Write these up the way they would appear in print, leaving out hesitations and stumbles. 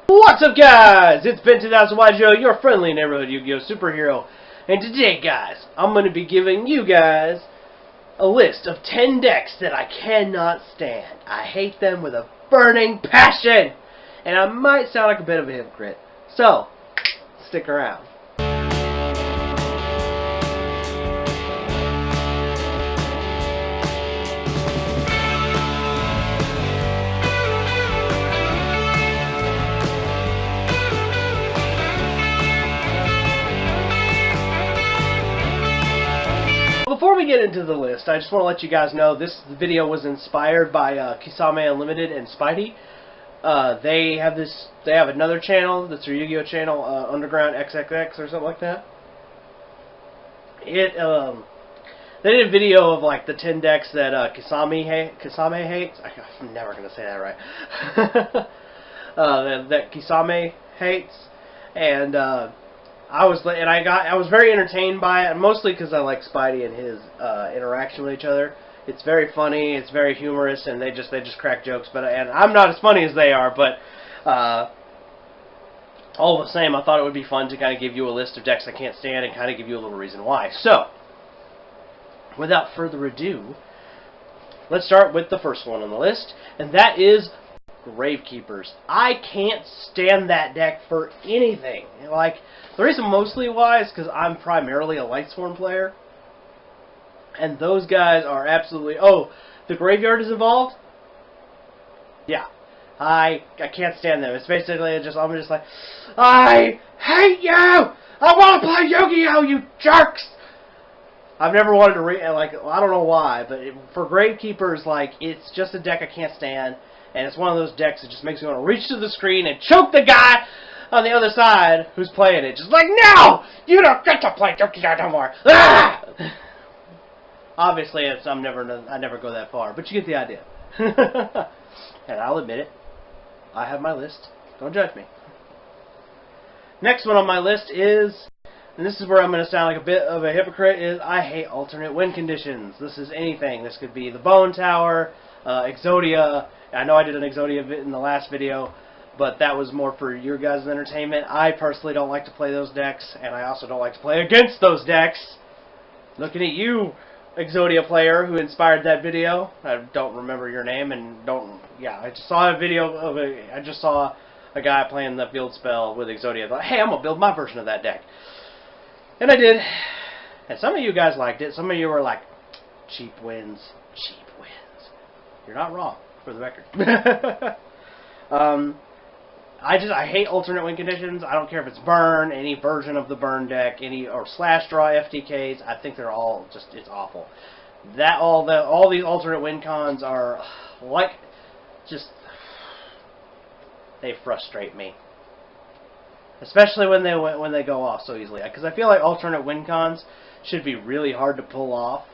What's up, guys? It's Ben 2000 Joe, your friendly neighborhood Yu-Gi-Oh! Superhero. And today, guys, I'm going to be giving you guys a list of 10 decks that I cannot stand. I hate them with a burning passion. And I might sound like a bit of a hypocrite. So, stick around. Before we get into the list, I just want to let you guys know this video was inspired by Kisame Unlimited and Spidey. They have another channel that's their Yu-Gi-Oh channel, Underground XXX or something like that. They did a video of like the 10 decks that Kisame hates. I'm never gonna say that right. That Kisame hates, and I was very entertained by it, mostly because I like Spidey and his interaction with each other. It's very funny, it's very humorous, and they just crack jokes. And I'm not as funny as they are, but all the same, I thought it would be fun to kind of give you a list of decks I can't stand and kind of give you a little reason why. So, without further ado, let's start with the first one on the list, and that is Gravekeepers. I can't stand that deck for anything. Like, the reason mostly why is because I'm primarily a Lightsworn player, and those guys are absolutely... Oh, the graveyard is involved? Yeah. I can't stand them. It's basically I'm just like, I hate you! I want to play Yu-Gi-Oh, you jerks! I've never wanted to I don't know why, but for Gravekeepers, like, it's just a deck I can't stand. And it's one of those decks that just makes me want to reach to the screen and choke the guy on the other side who's playing it. Just like, no! You don't get to play Yu-Gi-Oh! No more! Ah! Obviously, I never go that far, but you get the idea. And I'll admit it. I have my list. Don't judge me. Next one on my list is, and this is where I'm going to sound like a bit of a hypocrite, is I hate alternate win conditions. This is anything. This could be the Bone Tower, Exodia. I know I did an Exodia in the last video, but that was more for your guys' entertainment. I personally don't like to play those decks, and I also don't like to play against those decks. Looking at you, Exodia player who inspired that video. I don't remember your name, and I just saw a video of I just saw a guy playing the field spell with Exodia. I thought, hey, I'm gonna build my version of that deck, and I did. And some of you guys liked it. Some of you were like, cheap wins, cheap wins. You're not wrong, for the record. I hate alternate win conditions. I don't care if it's burn, any version of the burn deck, or slash draw FTKs. I think they're all just, it's awful. All these alternate win cons are like, just, they frustrate me. Especially when they go off so easily. Because I feel like alternate win cons should be really hard to pull off,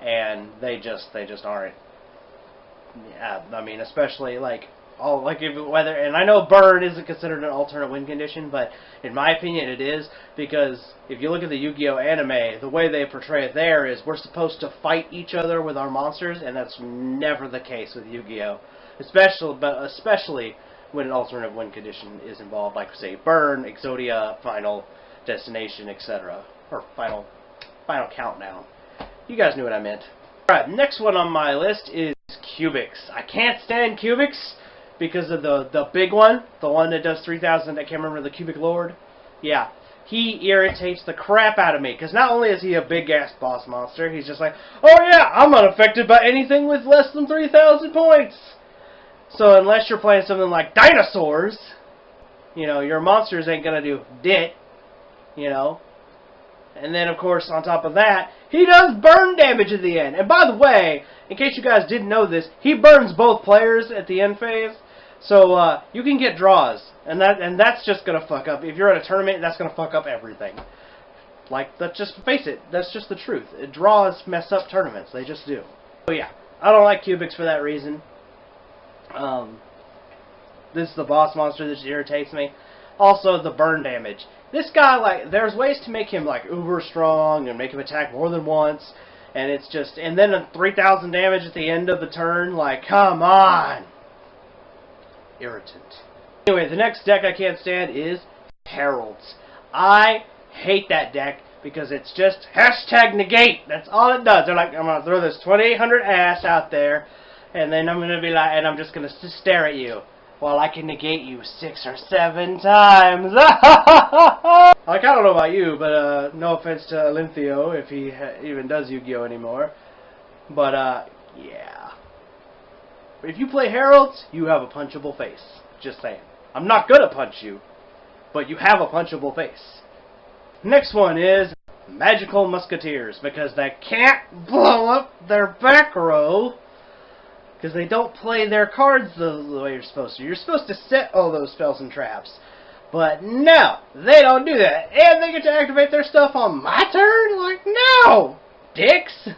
and they just aren't. Yeah, I mean, especially like and I know burn isn't considered an alternate win condition, but in my opinion it is, because if you look at the Yu-Gi-Oh anime, the way they portray it there is we're supposed to fight each other with our monsters, and that's never the case with Yu-Gi-Oh, especially when an alternate win condition is involved, like say burn, Exodia, Final Destination, etc., or Final Countdown. You guys knew what I meant. Alright, next one on my list is Cubics. I can't stand Cubics because of the big one, the one that does 3,000, I can't remember, the Cubic Lord. Yeah, he irritates the crap out of me, because not only is he a big-ass boss monster, he's just like, oh yeah, I'm unaffected by anything with less than 3,000 points! So unless you're playing something like Dinosaurs, you know, your monsters ain't gonna do dit, you know. And then, of course, on top of that, he does burn damage at the end. And by the way, in case you guys didn't know this, he burns both players at the end phase. So you can get draws, and that's just gonna fuck up. If you're at a tournament, that's gonna fuck up everything. Like, just face it, that's just the truth. Draws mess up tournaments. They just do. So yeah, I don't like Cubics for that reason. This is the boss monster that irritates me. Also, the burn damage. This guy, like, there's ways to make him, like, uber strong and make him attack more than once. And it's just, and then a 3,000 damage at the end of the turn. Like, come on! Irritant. Anyway, the next deck I can't stand is Heralds. I hate that deck because it's just hashtag negate. That's all it does. They're like, I'm going to throw this 2800 ass out there, and then I'm going to be like, and I'm just going to stare at you while I can negate you 6 or 7 times. Like, I don't know about you, but no offense to Olinthio if he even does Yu-Gi-Oh anymore. But, yeah. If you play Heralds, you have a punchable face. Just saying. I'm not gonna punch you, but you have a punchable face. Next one is Magical Musketeers, because they can't blow up their back row, because they don't play their cards the way you're supposed to. You're supposed to set all those spells and traps. But no, they don't do that. And they get to activate their stuff on my turn? Like, no! Dicks!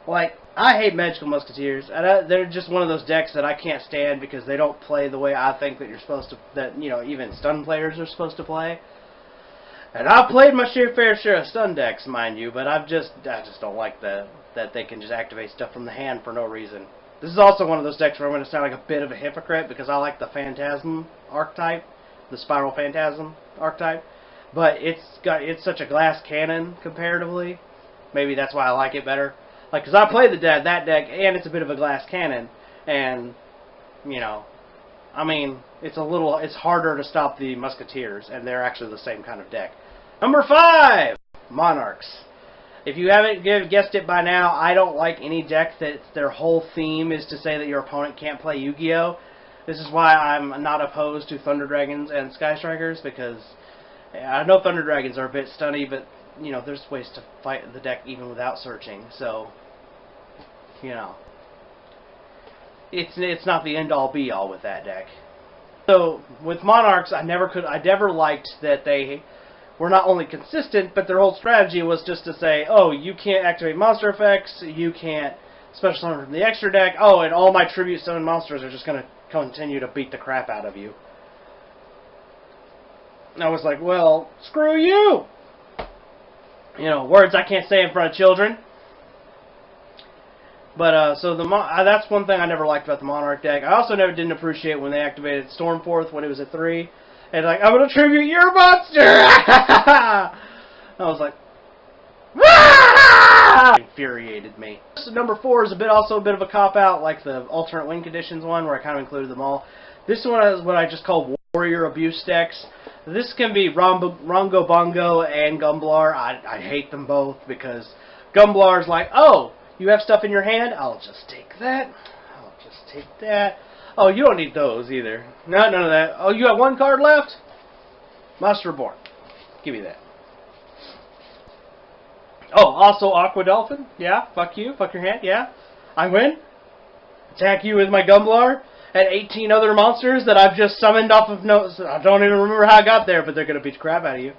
Like, I hate Magical Musketeers. And they're just one of those decks that I can't stand because they don't play the way I think that you're supposed to, that, you know, even stun players are supposed to play. And I've played my fair share of stun decks, mind you, but I just don't like that they can just activate stuff from the hand for no reason. This is also one of those decks where I'm going to sound like a bit of a hypocrite because I like the Phantasm archetype, the Spiral Phantasm archetype, but it's such a glass cannon comparatively. Maybe that's why I like it better. Like, because I played that deck, and it's a bit of a glass cannon, and, you know, I mean, it's harder to stop the Musketeers, and they're actually the same kind of deck. Number 5, Monarchs. If you haven't guessed it by now, I don't like any deck that their whole theme is to say that your opponent can't play Yu-Gi-Oh! This is why I'm not opposed to Thunder Dragons and Sky Strikers, because I know Thunder Dragons are a bit stunny, but, you know, there's ways to fight the deck even without searching, so, you know, it's not the end-all be-all with that deck. So, with Monarchs, I never liked that they were not only consistent, but their whole strategy was just to say, oh, you can't activate monster effects, you can't special summon from the extra deck, oh, and all my tribute summon monsters are just going to continue to beat the crap out of you. And I was like, well, screw you! You know, words I can't say in front of children. But, so that's one thing I never liked about the Monarch deck. I also didn't appreciate when they activated Stormforth when it was at 3. And like, I'm going to tribute your monster! I was like, it infuriated me. So number 4 is also a bit of a cop-out, like the alternate win conditions one, where I kind of included them all. This one is what I just call warrior abuse decks. This can be Rongo Bongo and Gumblar. I hate them both because Gumblar's like, oh, you have stuff in your hand? I'll just take that. I'll just take that. Oh, you don't need those either. No, none of that. Oh, you got 1 card left? Monster Reborn. Give me that. Oh, also Aqua Dolphin. Yeah, fuck you. Fuck your hand. Yeah. I win. Attack you with my Gumblar and 18 other monsters that I've just summoned off of notes. I don't even remember how I got there, but they're going to beat the crap out of you.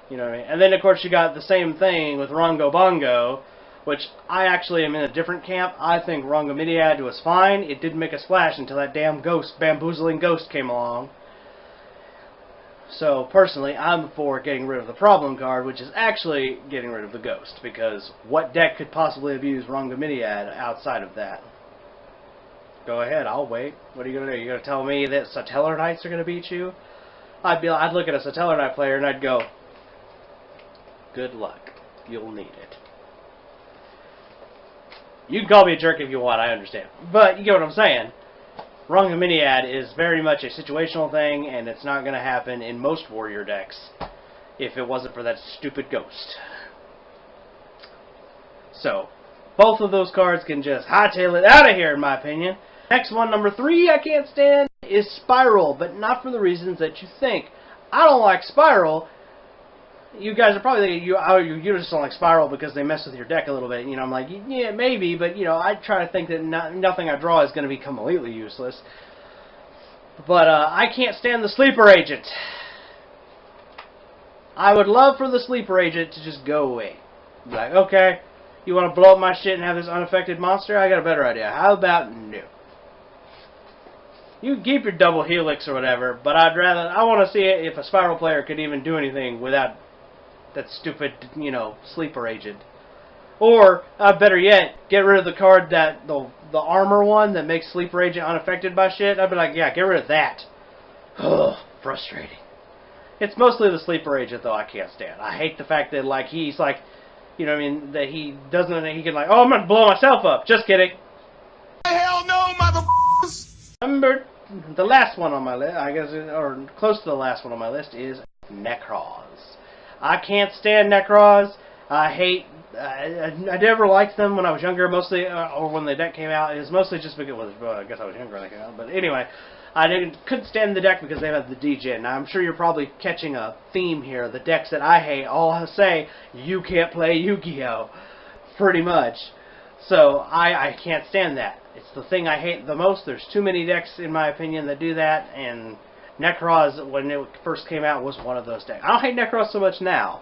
You know what I mean? And then, of course, you got the same thing with Rongo Bongo, which I actually am in a different camp. I think Rongominiad was fine. It didn't make a splash until that damn bamboozling ghost came along. So, personally, I'm for getting rid of the problem card, which is actually getting rid of the ghost, because what deck could possibly abuse Rongominiad outside of that? Go ahead, I'll wait. What are you going to do? You're going to tell me that Satellar Knights are going to beat you? I'd look at a Satellar Knight player and I'd go, good luck. You'll need it. You can call me a jerk if you want, I understand. But you get what I'm saying. Rongominiad is very much a situational thing, and it's not going to happen in most warrior decks if it wasn't for that stupid ghost. So, both of those cards can just hightail it out of here, in my opinion. Next one, number 3, I can't stand, is Spiral, but not for the reasons that you think. I don't like Spiral. You guys are probably thinking you just don't like Spiral because they mess with your deck a little bit. You know, I'm like, yeah, maybe, but, you know, I try to think that nothing I draw is going to become completely useless. But I can't stand the Sleeper Agent. I would love for the Sleeper Agent to just go away. Be like, okay, you want to blow up my shit and have this unaffected monster? I got a better idea. How about no? You can keep your double helix or whatever, but I want to see if a Spiral player could even do anything without that stupid, you know, Sleeper Agent. Or, better yet, get rid of the card that, the armor one that makes Sleeper Agent unaffected by shit. I'd be like, yeah, get rid of that. Ugh, frustrating. It's mostly the Sleeper Agent, though, I can't stand. I hate the fact that, like, he's like, you know what I mean, that he can, like, oh, I'm going to blow myself up. Just kidding. Hell no, motherfuckers! Number, the last one on my list, I guess, or close to the last one on my list, is Necros. I can't stand Necros. I never liked them when I was younger, mostly, or when the deck came out. It was mostly just because, well, I guess I was younger when it came out. But anyway, couldn't stand the deck because they had the D-Gen. Now, I'm sure you're probably catching a theme here. The decks that I hate all say, you can't play Yu-Gi-Oh! Pretty much. So, I can't stand that. It's the thing I hate the most. There's too many decks, in my opinion, that do that, and Necros, when it first came out, was one of those decks. I don't hate Necros so much now.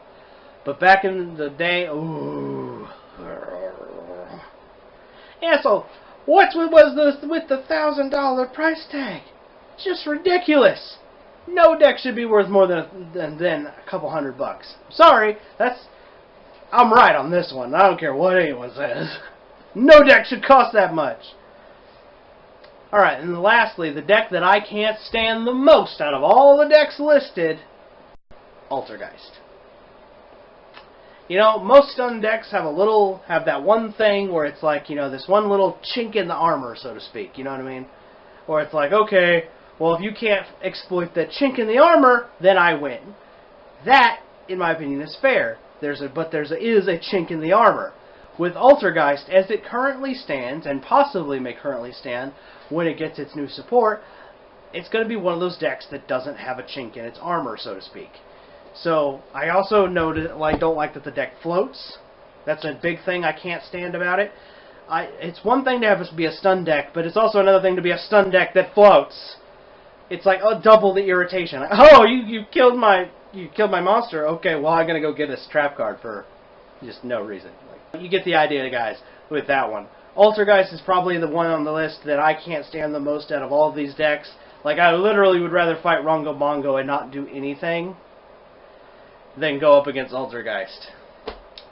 But back in the day, ooh. Yeah, so what was this with the $1,000 price tag? Just ridiculous. No deck should be worth more than a couple $100. Sorry, I'm right on this one. I don't care what anyone says. No deck should cost that much. Alright, and lastly, the deck that I can't stand the most out of all the decks listed, Altergeist. You know, most stun decks have that one thing where it's like, you know, this one little chink in the armor, so to speak, you know what I mean? Or it's like, okay, well, if you can't exploit the chink in the armor, then I win. That, in my opinion, is fair. But there is a chink in the armor. With Altergeist, as it currently stands, and possibly may currently stand, when it gets its new support, it's going to be one of those decks that doesn't have a chink in its armor, so to speak. So, I also don't like that the deck floats. That's a big thing I can't stand about it. It's one thing to have it be a stun deck, but it's also another thing to be a stun deck that floats. It's like, oh, double the irritation. Like, oh, you killed my monster. Okay, well, I'm gonna go get this trap card for just no reason. Like, you get the idea, guys, with that one. Altergeist is probably the one on the list that I can't stand the most out of all of these decks. Like, I literally would rather fight Rongo Bongo and not do anything than go up against Altergeist.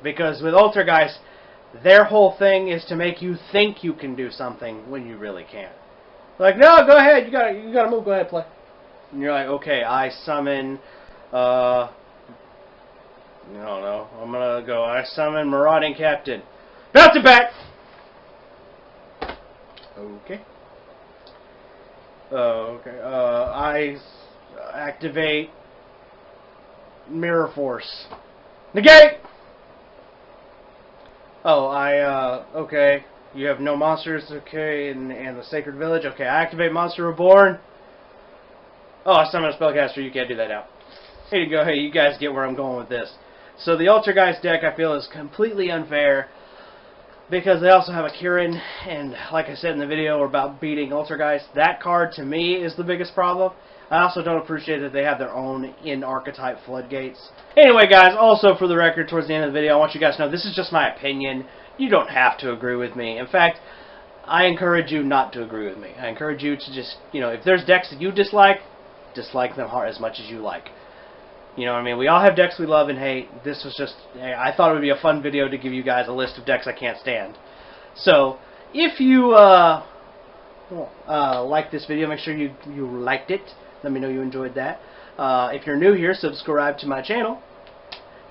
Because with Altergeist, their whole thing is to make you think you can do something when you really can't. Like, no, go ahead, you gotta move, go ahead, play. And you're like, okay, I summon, I don't know, I summon Marauding Captain. Bounce it back! Okay. Okay, I activate Mirror Force. Negate! Oh, okay. You have no monsters, okay, and the Sacred Village. Okay, I activate Monster Reborn. Oh, I summon a Spellcaster. You can't do that now. Here you go. Hey, you guys get where I'm going with this. So the Altergeist deck, I feel, is completely unfair because they also have a Kirin, and like I said in the video about beating Altergeist, that card, to me, is the biggest problem. I also don't appreciate that they have their own in-archetype floodgates. Anyway, guys, also for the record, towards the end of the video, I want you guys to know this is just my opinion. You don't have to agree with me. In fact, I encourage you not to agree with me. I encourage you to just, you know, if there's decks that you dislike them hard as much as you like. You know what I mean? We all have decks we love and hate. This was just, I thought it would be a fun video to give you guys a list of decks I can't stand. So, if you like this video, make sure you liked it. Let me know you enjoyed that. If you're new here, subscribe to my channel.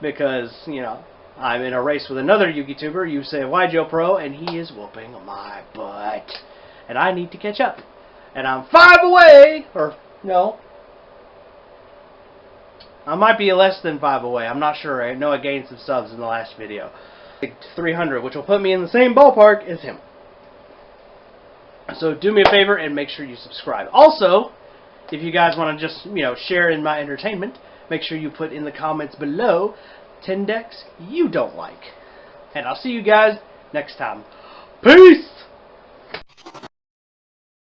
Because, you know, I'm in a race with another YouTuber, you say YJO Pro, and he is whooping my butt. And I need to catch up. And I'm 5 away, or, no. I might be less than 5 away, I'm not sure. I know I gained some subs in the last video. 300, which will put me in the same ballpark as him. So do me a favor and make sure you subscribe. Also, if you guys want to just, you know, share in my entertainment, make sure you put in the comments below 10 decks you don't like. And I'll see you guys next time. Peace!